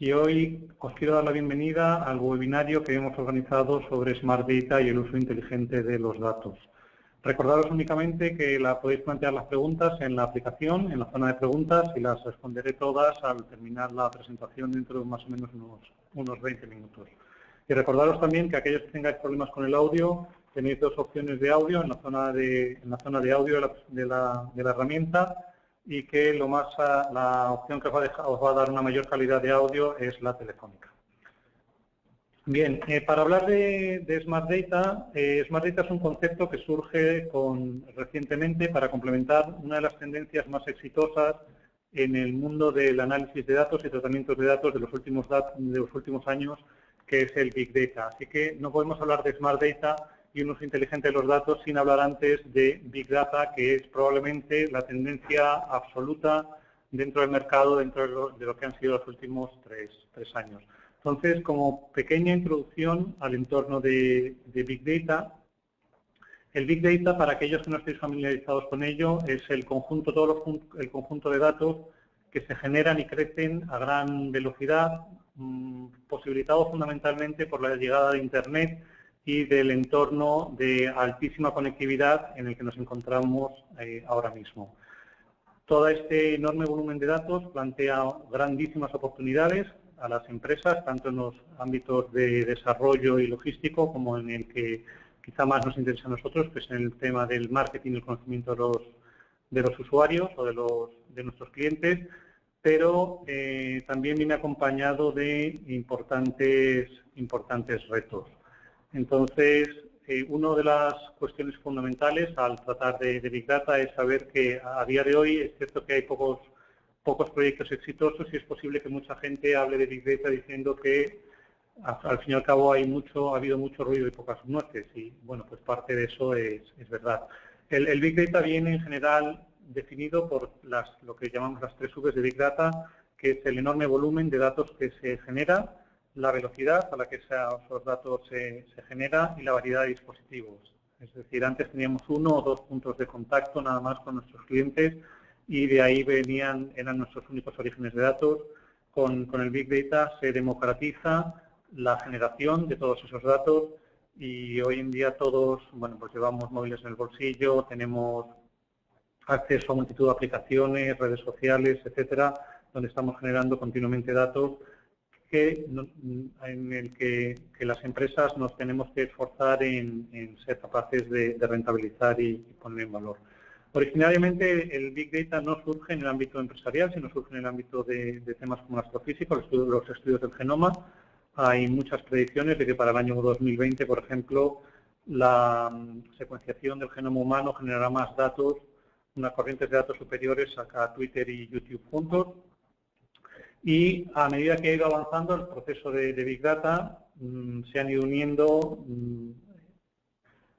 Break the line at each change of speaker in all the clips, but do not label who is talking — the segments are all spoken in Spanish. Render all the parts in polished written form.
Y hoy os quiero dar la bienvenida al webinario que hemos organizado sobre Smart Data y el uso inteligente de los datos. Recordaros únicamente que podéis plantear las preguntas en la aplicación, en la zona de preguntas, y las responderé todas al terminar la presentación dentro de más o menos unos 20 minutos. Y recordaros también que aquellos que tengáis problemas con el audio, tenéis dos opciones de audio en la zona de audio de la herramienta, y que la opción que os va a dar una mayor calidad de audio es la telefónica. Bien, para hablar de Smart Data, Smart Data es un concepto que surge recientemente para complementar una de las tendencias más exitosas en el mundo del análisis de datos y tratamientos de datos de los últimos años, que es el Big Data. Así que no podemos hablar de Smart Data y un uso inteligente de los datos sin hablar antes de Big Data, que es probablemente la tendencia absoluta dentro del mercado, dentro de lo que han sido los últimos tres años. Entonces, como pequeña introducción al entorno de Big Data, el Big Data, para aquellos que no estéis familiarizados con ello, es el conjunto de datos que se generan y crecen a gran velocidad, posibilitado fundamentalmente por la llegada de Internet y del entorno de altísima conectividad en el que nos encontramos ahora mismo. Todo este enorme volumen de datos plantea grandísimas oportunidades a las empresas, tanto en los ámbitos de desarrollo y logístico como en el que quizá más nos interesa a nosotros, que es en el tema del marketing y el conocimiento de los usuarios o de nuestros clientes, pero también viene acompañado de importantes retos. Entonces, una de las cuestiones fundamentales al tratar de Big Data es saber que a día de hoy es cierto que hay pocos proyectos exitosos y es posible que mucha gente hable de Big Data diciendo que al fin y al cabo ha habido mucho ruido y pocas nueces, y bueno, pues parte de eso es verdad. El Big Data viene en general definido por lo que llamamos las 3 Vs de Big Data, que es el enorme volumen de datos que se genera, la velocidad a la que esos datos se genera y la variedad de dispositivos. Es decir, antes teníamos 1 o 2 puntos de contacto nada más con nuestros clientes y de ahí eran nuestros únicos orígenes de datos. Con el Big Data se democratiza la generación de todos esos datos y hoy en día todos, bueno, pues llevamos móviles en el bolsillo, tenemos acceso a multitud de aplicaciones, redes sociales, etcétera, donde estamos generando continuamente datos en el que las empresas nos tenemos que esforzar en ser capaces de rentabilizar y poner en valor. Originariamente el Big Data no surge en el ámbito empresarial, sino surge en el ámbito de temas como la astrofísica, los estudios del genoma. Hay muchas predicciones de que para el año 2020, por ejemplo, la secuenciación del genoma humano generará más datos, unas corrientes de datos superiores a Twitter y YouTube juntos. Y a medida que ha ido avanzando el proceso de Big Data, se han ido uniendo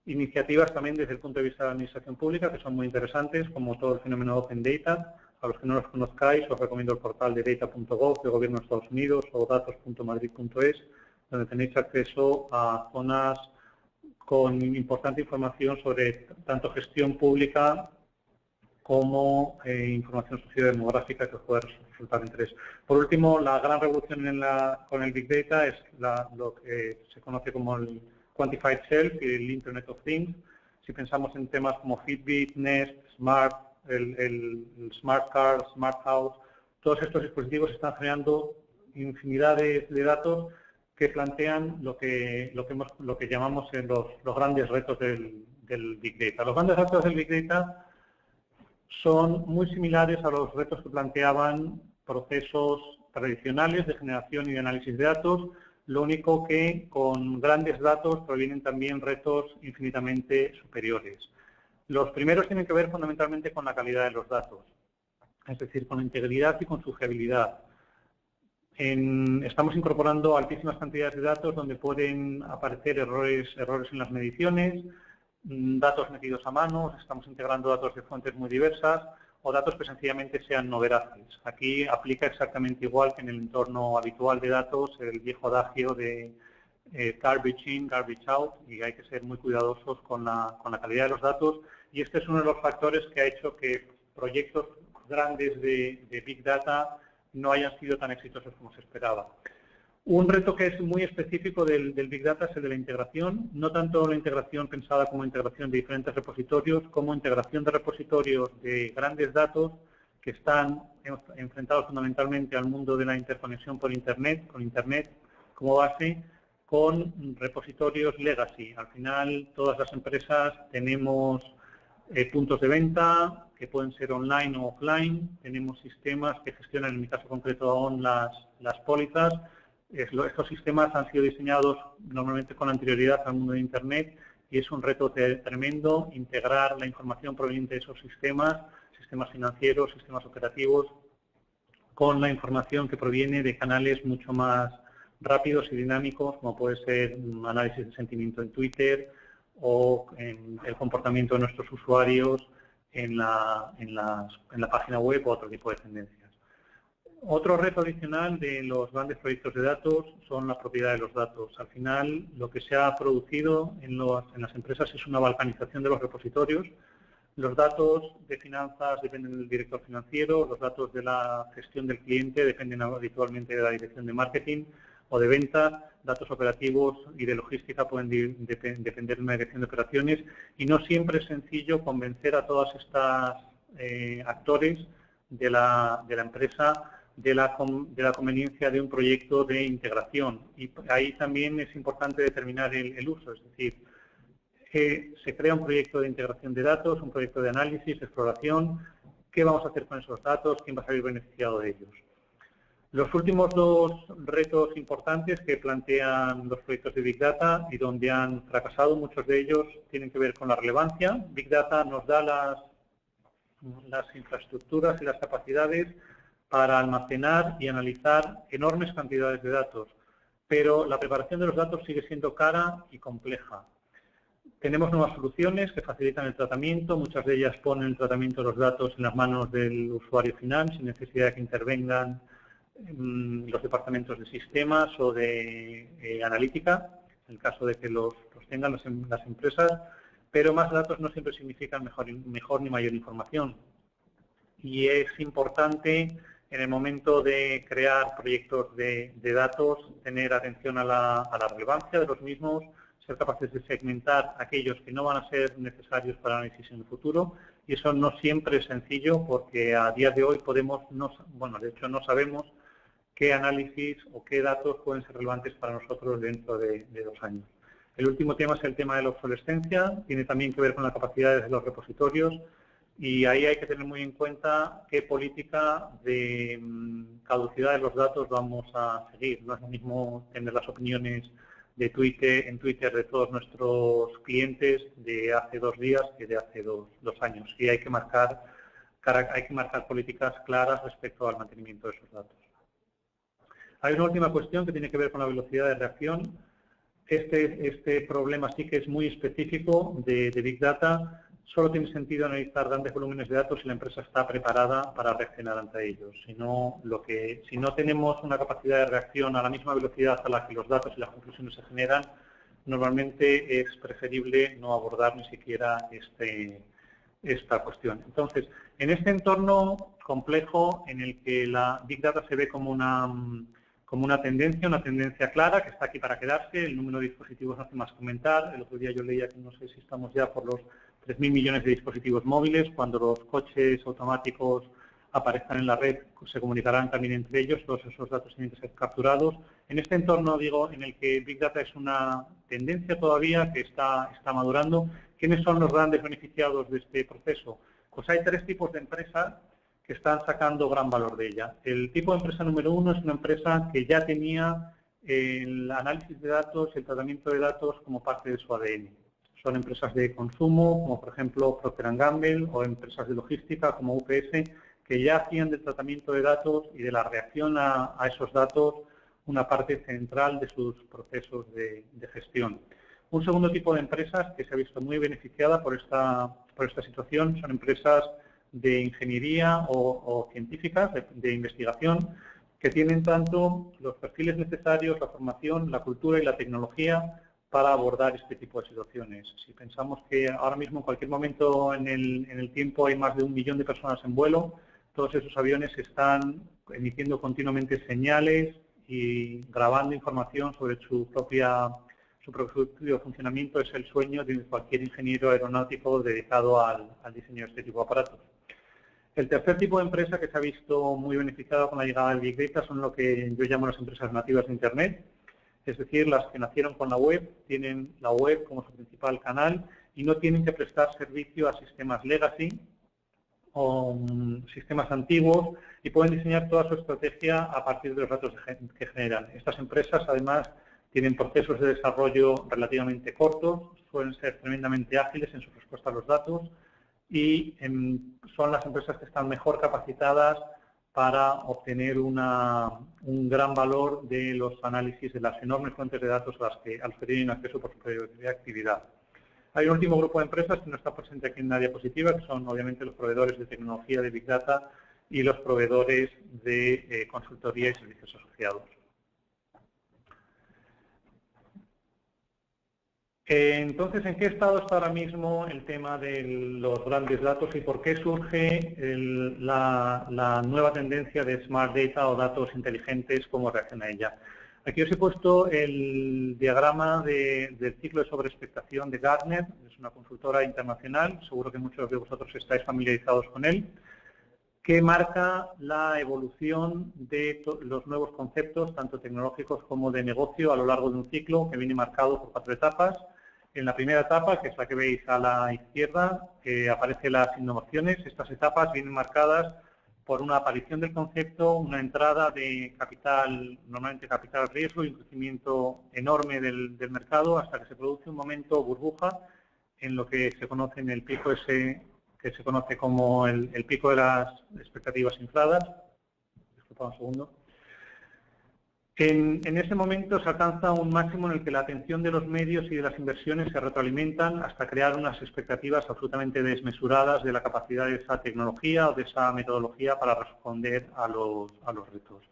iniciativas también desde el punto de vista de la administración pública, que son muy interesantes, como todo el fenómeno Open Data. A los que no los conozcáis, os recomiendo el portal de data.gov del Gobierno de Estados Unidos o datos.madrid.es, donde tenéis acceso a zonas con importante información sobre tanto gestión pública como información sociodemográfica que os puede resultar de interés. Por último, la gran revolución con el Big Data es lo que se conoce como el Quantified Self y el Internet of Things. Si pensamos en temas como Fitbit, Nest, Smart, el Smart Car, Smart House, todos estos dispositivos están generando infinidad de datos que plantean lo que llamamos los grandes retos del Big Data. Los grandes retos del Big Data son muy similares a los retos que planteaban procesos tradicionales de generación y de análisis de datos, lo único que con grandes datos provienen también retos infinitamente superiores. Los primeros tienen que ver fundamentalmente con la calidad de los datos, es decir, con la integridad y con su fiabilidad. Estamos incorporando altísimas cantidades de datos donde pueden aparecer errores en las mediciones, datos metidos a mano, estamos integrando datos de fuentes muy diversas o datos que sencillamente sean no veraces. Aquí aplica exactamente igual que en el entorno habitual de datos el viejo adagio de garbage in, garbage out, y hay que ser muy cuidadosos con la calidad de los datos, y este es uno de los factores que ha hecho que proyectos grandes de Big Data no hayan sido tan exitosos como se esperaba. Un reto que es muy específico del Big Data es el de la integración, no tanto la integración pensada como integración de diferentes repositorios, como integración de repositorios de grandes datos que están enfrentados fundamentalmente al mundo de la interconexión por Internet, con Internet como base, con repositorios legacy. Al final, todas las empresas tenemos puntos de venta que pueden ser online o offline, tenemos sistemas que gestionan, en mi caso concreto aún, las pólizas. Estos sistemas han sido diseñados normalmente con anterioridad al mundo de Internet y es un reto tremendo integrar la información proveniente de esos sistemas, sistemas financieros, sistemas operativos, con la información que proviene de canales mucho más rápidos y dinámicos, como puede ser un análisis de sentimiento en Twitter o en el comportamiento de nuestros usuarios en la página web o otro tipo de tendencias. Otro reto adicional de los grandes proyectos de datos son la propiedad de los datos. Al final, lo que se ha producido en las empresas es una balcanización de los repositorios. Los datos de finanzas dependen del director financiero, los datos de la gestión del cliente dependen habitualmente de la dirección de marketing o de ventas, datos operativos y de logística pueden depender de una dirección de operaciones y no siempre es sencillo convencer a todas estas actores de la empresa de la conveniencia de un proyecto de integración. Y ahí también es importante determinar el uso, es decir, se crea un proyecto de integración de datos, un proyecto de análisis, de exploración, ¿qué vamos a hacer con esos datos? ¿Quién va a salir beneficiado de ellos? Los últimos dos retos importantes que plantean los proyectos de Big Data y donde han fracasado muchos de ellos tienen que ver con la relevancia. Big Data nos da las infraestructuras y las capacidades para almacenar y analizar enormes cantidades de datos, pero la preparación de los datos sigue siendo cara y compleja. Tenemos nuevas soluciones que facilitan el tratamiento, muchas de ellas ponen el tratamiento de los datos en las manos del usuario final, sin necesidad de que intervengan los departamentos de sistemas o de analítica, en el caso de que los tengan las empresas, pero más datos no siempre significan mejor ni mayor información. Y es importante, en el momento de crear proyectos de datos, tener atención a la relevancia de los mismos, ser capaces de segmentar aquellos que no van a ser necesarios para análisis en el futuro, y eso no siempre es sencillo porque a día de hoy de hecho no sabemos qué análisis o qué datos pueden ser relevantes para nosotros dentro de 2 años. El último tema es el tema de la obsolescencia, tiene también que ver con las capacidades de los repositorios y ahí hay que tener muy en cuenta qué política de caducidad de los datos vamos a seguir. No es lo mismo tener las opiniones de en Twitter de todos nuestros clientes de hace 2 días que de hace 2 años. Y hay que marcar políticas claras respecto al mantenimiento de esos datos. Hay una última cuestión que tiene que ver con la velocidad de reacción. Este problema sí que es muy específico de Big Data. Solo tiene sentido analizar grandes volúmenes de datos si la empresa está preparada para reaccionar ante ellos. Si no tenemos una capacidad de reacción a la misma velocidad a la que los datos y las conclusiones se generan, normalmente es preferible no abordar ni siquiera esta cuestión. Entonces, en este entorno complejo en el que la Big Data se ve como una tendencia clara que está aquí para quedarse, el número de dispositivos no hace más comentar. El otro día yo leía que no sé si estamos ya por los 3.000 millones de dispositivos móviles. Cuando los coches automáticos aparezcan en la red, se comunicarán también entre ellos, todos esos datos tienen que ser capturados. En este entorno, en el que Big Data es una tendencia todavía que está madurando, ¿quiénes son los grandes beneficiados de este proceso? Pues hay 3 tipos de empresas que están sacando gran valor de ella. El tipo de empresa número 1 es una empresa que ya tenía el análisis de datos y el tratamiento de datos como parte de su ADN. Son empresas de consumo, como por ejemplo Procter & Gamble, o empresas de logística como UPS, que ya hacían del tratamiento de datos y de la reacción a esos datos una parte central de sus procesos de gestión. Un segundo tipo de empresas que se ha visto muy beneficiada por esta situación son empresas de ingeniería o científicas, de investigación, que tienen tanto los perfiles necesarios, la formación, la cultura y la tecnología para abordar este tipo de situaciones. Si pensamos que ahora mismo en cualquier momento en el tiempo hay más de 1 millón de personas en vuelo, todos esos aviones están emitiendo continuamente señales y grabando información sobre su propio funcionamiento. Es el sueño de cualquier ingeniero aeronáutico dedicado al diseño de este tipo de aparatos. El tercer tipo de empresa que se ha visto muy beneficiada con la llegada del Big Data son lo que yo llamo las empresas nativas de Internet, es decir, las que nacieron con la web, tienen la web como su principal canal y no tienen que prestar servicio a sistemas legacy o sistemas antiguos y pueden diseñar toda su estrategia a partir de los datos que generan. Estas empresas, además, tienen procesos de desarrollo relativamente cortos, suelen ser tremendamente ágiles en su respuesta a los datos y son las empresas que están mejor capacitadas para obtener un gran valor de los análisis de las enormes fuentes de datos a los que tienen acceso por su propia actividad. Hay un último grupo de empresas que no está presente aquí en la diapositiva, que son obviamente los proveedores de tecnología de Big Data y los proveedores de consultoría y servicios asociados. Entonces, ¿en qué estado está ahora mismo el tema de los grandes datos y por qué surge la nueva tendencia de Smart Data o datos inteligentes? ¿Cómo reacciona a ella? Aquí os he puesto el diagrama del ciclo de sobreexpectación de Gartner, es una consultora internacional, seguro que muchos de vosotros estáis familiarizados con él, que marca la evolución de los nuevos conceptos, tanto tecnológicos como de negocio, a lo largo de un ciclo que viene marcado por 4 etapas. En la primera etapa, que es la que veis a la izquierda, aparecen las innovaciones. Estas etapas vienen marcadas por una aparición del concepto, una entrada de capital, normalmente capital riesgo y un crecimiento enorme del mercado hasta que se produce un momento burbuja en lo que se conoce en el pico ese que se conoce como el pico de las expectativas infladas. Disculpa un segundo. En ese momento se alcanza un máximo en el que la atención de los medios y de las inversiones se retroalimentan hasta crear unas expectativas absolutamente desmesuradas de la capacidad de esa tecnología o de esa metodología para responder a los retos.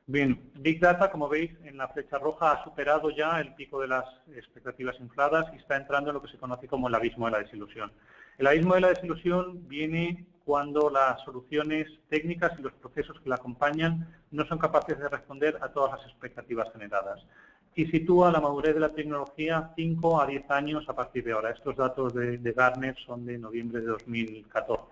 Bien, Big Data, como veis en la flecha roja, ha superado ya el pico de las expectativas infladas y está entrando en lo que se conoce como el abismo de la desilusión. El abismo de la desilusión viene cuando las soluciones técnicas y los procesos que la acompañan no son capaces de responder a todas las expectativas generadas. Y sitúa la madurez de la tecnología 5 a 10 años a partir de ahora. Estos datos de Gartner son de noviembre de 2014.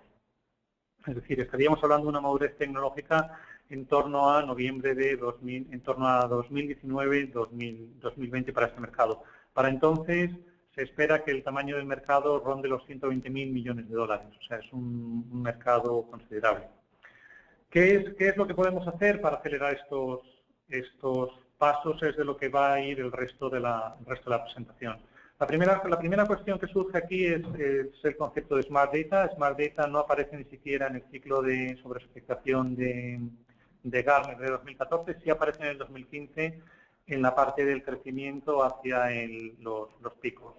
Es decir, estaríamos hablando de una madurez tecnológica en torno a noviembre de 2000, en torno a 2019, 2020 para este mercado. Para entonces se espera que el tamaño del mercado ronde los 120.000 millones de dólares, o sea, es un mercado considerable. ¿Qué es lo que podemos hacer para acelerar estos pasos? Es de lo que va a ir el resto de la presentación. La primera cuestión que surge aquí es el concepto de Smart Data. Smart Data no aparece ni siquiera en el ciclo de sobreexpectación de Gartner de 2014, sí aparece en el 2015 en la parte del crecimiento hacia los picos.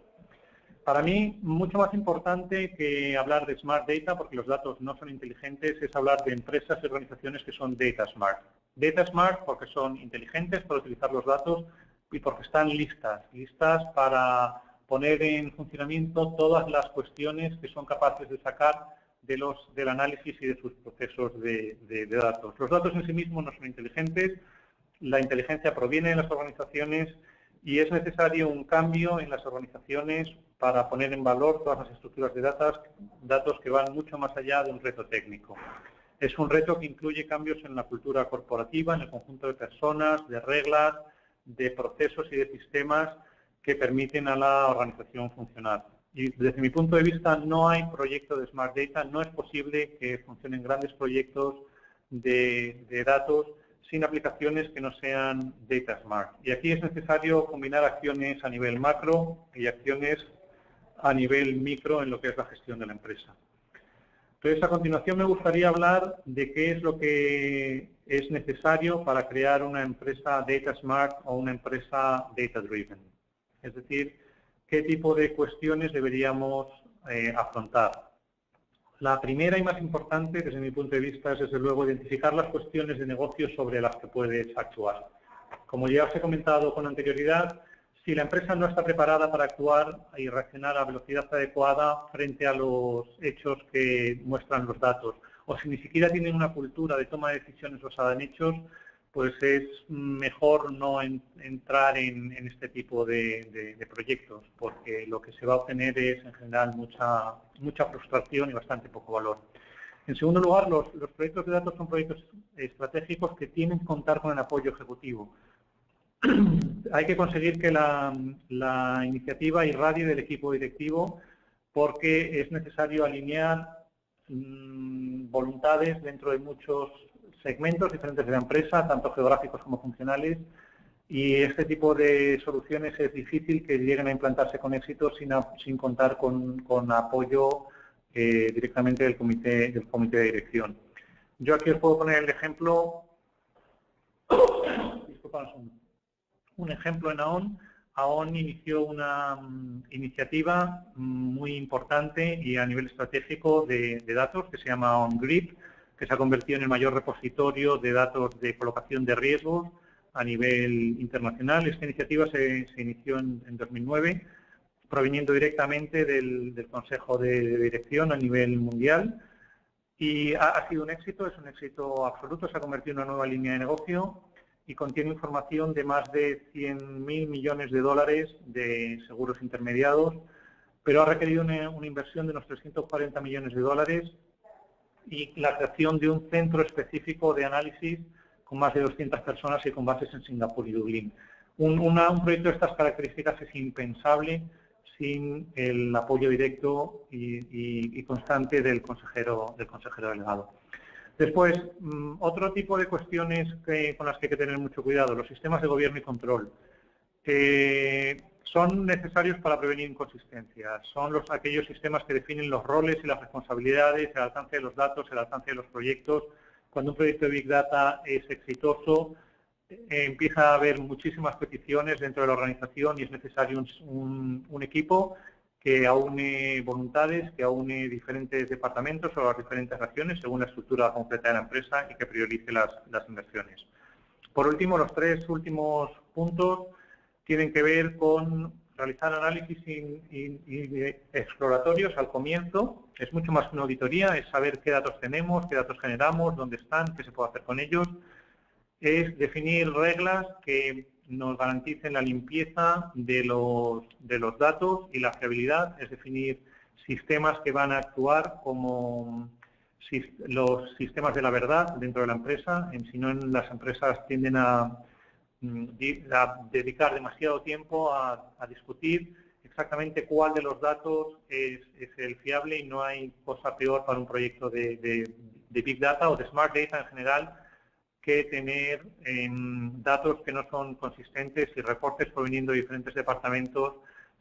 Para mí, mucho más importante que hablar de Smart Data, porque los datos no son inteligentes, es hablar de empresas y organizaciones que son Data Smart. Data Smart porque son inteligentes para utilizar los datos y porque están listas para poner en funcionamiento todas las cuestiones que son capaces de sacar del análisis y de sus procesos de datos. Los datos en sí mismos no son inteligentes, la inteligencia proviene de las organizaciones y es necesario un cambio en las organizaciones para poner en valor todas las estructuras de datos que van mucho más allá de un reto técnico. Es un reto que incluye cambios en la cultura corporativa, en el conjunto de personas, de reglas, de procesos y de sistemas que permiten a la organización funcionar. Y desde mi punto de vista no hay proyecto de Smart Data, no es posible que funcionen grandes proyectos de datos sin aplicaciones que no sean Data Smart. Y aquí es necesario combinar acciones a nivel macro y acciones a nivel micro en lo que es la gestión de la empresa. Entonces, a continuación me gustaría hablar de qué es lo que es necesario para crear una empresa Data Smart o una empresa Data Driven. Es decir, qué tipo de cuestiones deberíamos afrontar. La primera y más importante, desde mi punto de vista, es desde luego identificar las cuestiones de negocio sobre las que puedes actuar. Como ya os he comentado con anterioridad, si la empresa no está preparada para actuar y reaccionar a velocidad adecuada frente a los hechos que muestran los datos, o si ni siquiera tienen una cultura de toma de decisiones basada en hechos, pues es mejor no entrar en este tipo de proyectos, porque lo que se va a obtener es en general mucha frustración y bastante poco valor. En segundo lugar, los proyectos de datos son proyectos estratégicos que tienen que contar con el apoyo ejecutivo. Hay que conseguir que la iniciativa irradie del equipo directivo, porque es necesario alinear voluntades dentro de muchos segmentos diferentes de la empresa, tanto geográficos como funcionales, y este tipo de soluciones es difícil que lleguen a implantarse con éxito sin contar con apoyo directamente del comité de dirección. Yo aquí os puedo poner el ejemplo, un ejemplo en AON. AON inició una iniciativa muy importante y a nivel estratégico de datos que se llama AON Grip, que se ha convertido en el mayor repositorio de datos de colocación de riesgos a nivel internacional. Esta iniciativa se inició en 2009, proviniendo directamente del Consejo de Dirección a nivel mundial, y ha sido un éxito, es un éxito absoluto, se ha convertido en una nueva línea de negocio y contiene información de más de 100.000 millones de dólares de seguros intermediados, pero ha requerido una inversión de unos 340 millones de dólares y la creación de un centro específico de análisis con más de 200 personas y con bases en Singapur y Dublín. Un proyecto de estas características es impensable sin el apoyo directo y constante del consejero delegado. Después, otro tipo de cuestiones con las que hay que tener mucho cuidado, los sistemas de gobierno y control. Son necesarios para prevenir inconsistencias. Son aquellos sistemas que definen los roles y las responsabilidades, el alcance de los datos, el alcance de los proyectos. Cuando un proyecto de Big Data es exitoso, empieza a haber muchísimas peticiones dentro de la organización y es necesario un equipo que aúne voluntades, que aúne diferentes departamentos o las diferentes regiones según la estructura completa de la empresa y que priorice las inversiones. Por último, los tres últimos puntos tienen que ver con realizar análisis exploratorios al comienzo. Es mucho más que una auditoría, es saber qué datos tenemos, qué datos generamos, dónde están, qué se puede hacer con ellos. Es definir reglas que nos garanticen la limpieza de los datos y la fiabilidad, es definir sistemas que van a actuar como los sistemas de la verdad dentro de la empresa. Si no, las empresas tienden a dedicar demasiado tiempo a discutir exactamente cuál de los datos es el fiable, y no hay cosa peor para un proyecto de Big Data o de Smart Data en general que tener datos que no son consistentes y reportes proveniendo de diferentes departamentos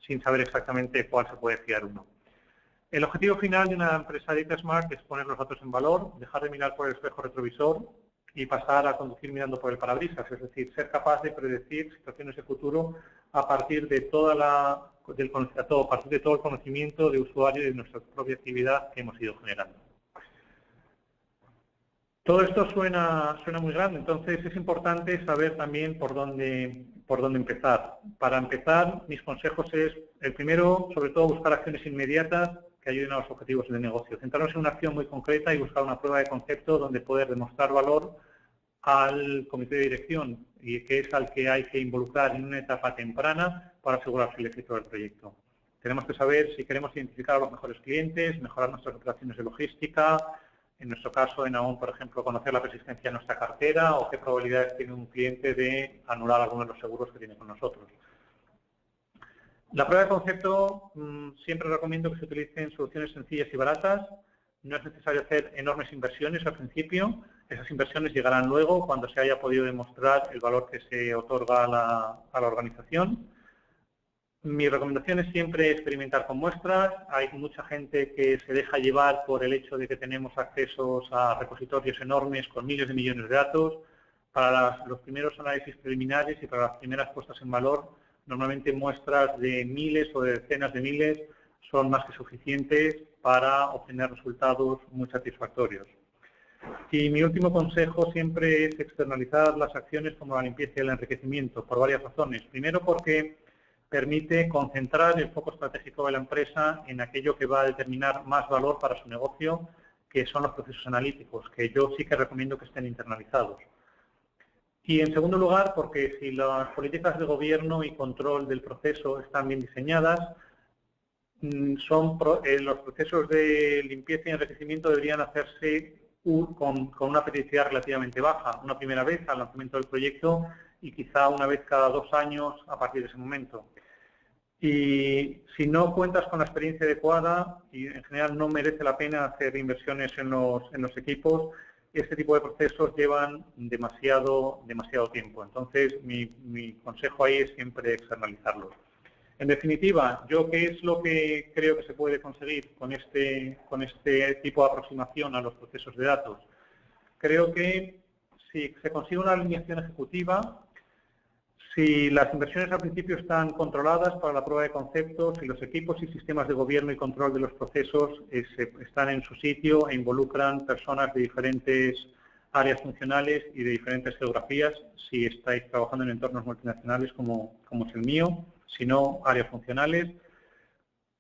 sin saber exactamente cuál se puede fiar uno. El objetivo final de una empresa Data Smart es poner los datos en valor, dejar de mirar por el espejo retrovisor y pasar a conducir mirando por el parabrisas, es decir, ser capaz de predecir situaciones de futuro a partir de todo el conocimiento de usuario y de nuestra propia actividad que hemos ido generando. Todo esto suena muy grande, entonces es importante saber también por dónde empezar. Para empezar, mis consejos es, el primero, sobre todo, buscar acciones inmediatas que ayuden a los objetivos del negocio. Centrarnos en una acción muy concreta y buscar una prueba de concepto donde poder demostrar valor al comité de dirección, y que es al que hay que involucrar en una etapa temprana para asegurarse el éxito del proyecto. Tenemos que saber si queremos identificar a los mejores clientes, mejorar nuestras operaciones de logística. En nuestro caso, en AON, por ejemplo, conocer la persistencia de nuestra cartera o qué probabilidades tiene un cliente de anular algunos de los seguros que tiene con nosotros. La prueba de concepto, siempre recomiendo que se utilicen soluciones sencillas y baratas. No es necesario hacer enormes inversiones al principio. Esas inversiones llegarán luego cuando se haya podido demostrar el valor que se otorga a la organización. Mi recomendación es siempre experimentar con muestras. Hay mucha gente que se deja llevar por el hecho de que tenemos accesos a repositorios enormes con miles de millones de datos. Para los primeros análisis preliminares y para las primeras puestas en valor, normalmente muestras de miles o de decenas de miles son más que suficientes para obtener resultados muy satisfactorios. Y mi último consejo siempre es externalizar las acciones como la limpieza y el enriquecimiento, por varias razones. Primero, porque permite concentrar el foco estratégico de la empresa en aquello que va a determinar más valor para su negocio, que son los procesos analíticos, que yo sí que recomiendo que estén internalizados. Y en segundo lugar, porque si las políticas de gobierno y control del proceso están bien diseñadas, los procesos de limpieza y enriquecimiento deberían hacerse con una periodicidad relativamente baja, una primera vez al lanzamiento del proyecto y quizá una vez cada 2 años a partir de ese momento. Y si no cuentas con la experiencia adecuada y en general no merece la pena hacer inversiones en los equipos, este tipo de procesos llevan demasiado tiempo. Entonces, mi consejo ahí es siempre externalizarlos. En definitiva, ¿yo qué es lo que creo que se puede conseguir con este tipo de aproximación a los procesos de datos? Creo que si se consigue una alineación ejecutiva, si las inversiones al principio están controladas para la prueba de conceptos, si los equipos y sistemas de gobierno y control de los procesos están en su sitio e involucran personas de diferentes áreas funcionales y de diferentes geografías, si estáis trabajando en entornos multinacionales como es el mío, si no, áreas funcionales.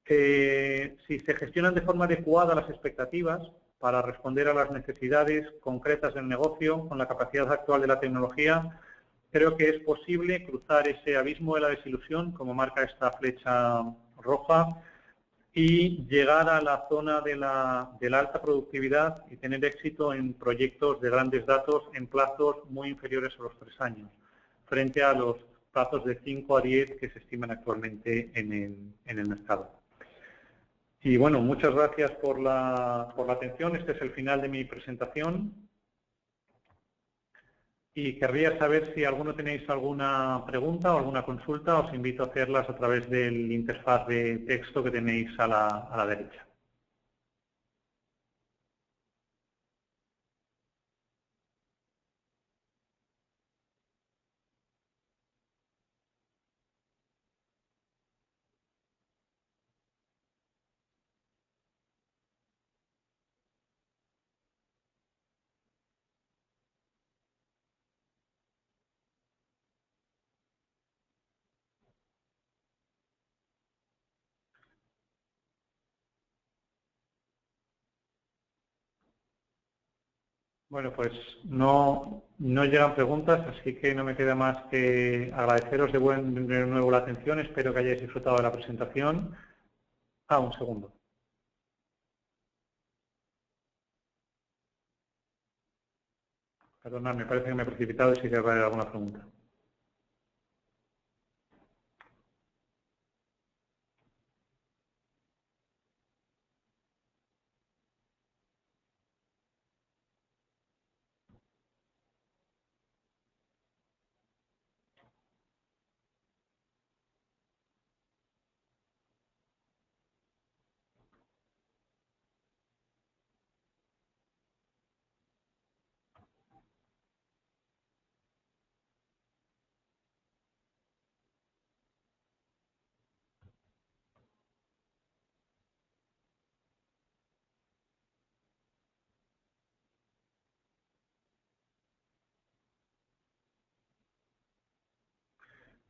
Si se gestionan de forma adecuada las expectativas para responder a las necesidades concretas del negocio con la capacidad actual de la tecnología, creo que es posible cruzar ese abismo de la desilusión, como marca esta flecha roja, y llegar a la zona de la alta productividad y tener éxito en proyectos de grandes datos en plazos muy inferiores a los 3 años, frente a los plazos de 5 a 10 que se estiman actualmente en el mercado. Y bueno, muchas gracias por la atención. Este es el final de mi presentación. Y querría saber si alguno tenéis alguna pregunta o alguna consulta. Os invito a hacerlas a través del interfaz de texto que tenéis a la derecha. Bueno, pues no llegan preguntas, así que no me queda más que agradeceros de nuevo la atención. Espero que hayáis disfrutado de la presentación. Un segundo. Perdonad, me parece que me he precipitado y si queréis haber alguna pregunta.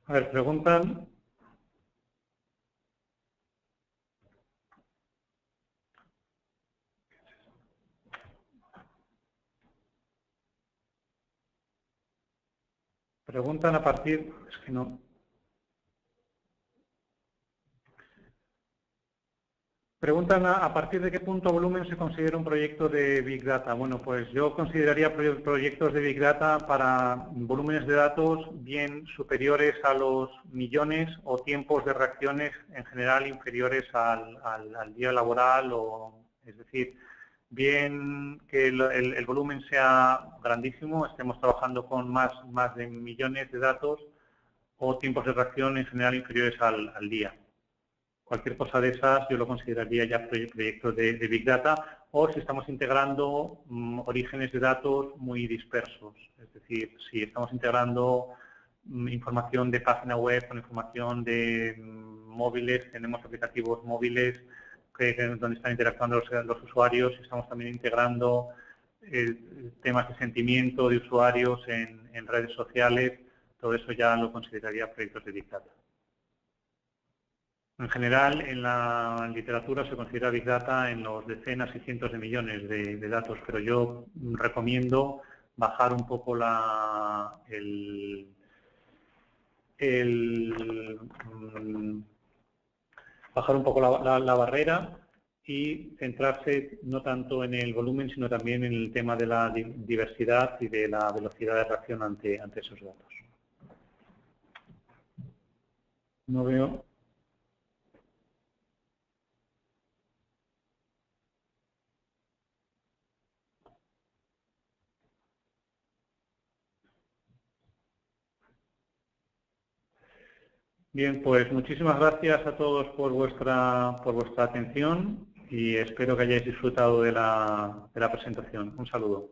A ver, preguntan a partir, es que no. Preguntan a partir de qué punto volumen se considera un proyecto de Big Data. Bueno, pues yo consideraría proyectos de Big Data para volúmenes de datos bien superiores a los millones o tiempos de reacciones en general inferiores al día laboral, es decir, bien que el volumen sea grandísimo, estemos trabajando con más de millones de datos o tiempos de reacción en general inferiores al día. Cualquier cosa de esas yo lo consideraría ya proyectos de Big Data, o si estamos integrando orígenes de datos muy dispersos. Es decir, si estamos integrando información de página web con información de móviles, tenemos aplicativos móviles donde están interactuando los usuarios, y estamos también integrando temas de sentimiento de usuarios en redes sociales, todo eso ya lo consideraría proyectos de Big Data. En general, en la literatura se considera Big Data en los decenas y cientos de millones de datos, pero yo recomiendo bajar un poco bajar un poco la barrera y centrarse no tanto en el volumen, sino también en el tema de la diversidad y de la velocidad de reacción ante esos datos. No veo. Bien, pues muchísimas gracias a todos por vuestra atención y espero que hayáis disfrutado de la presentación. Un saludo.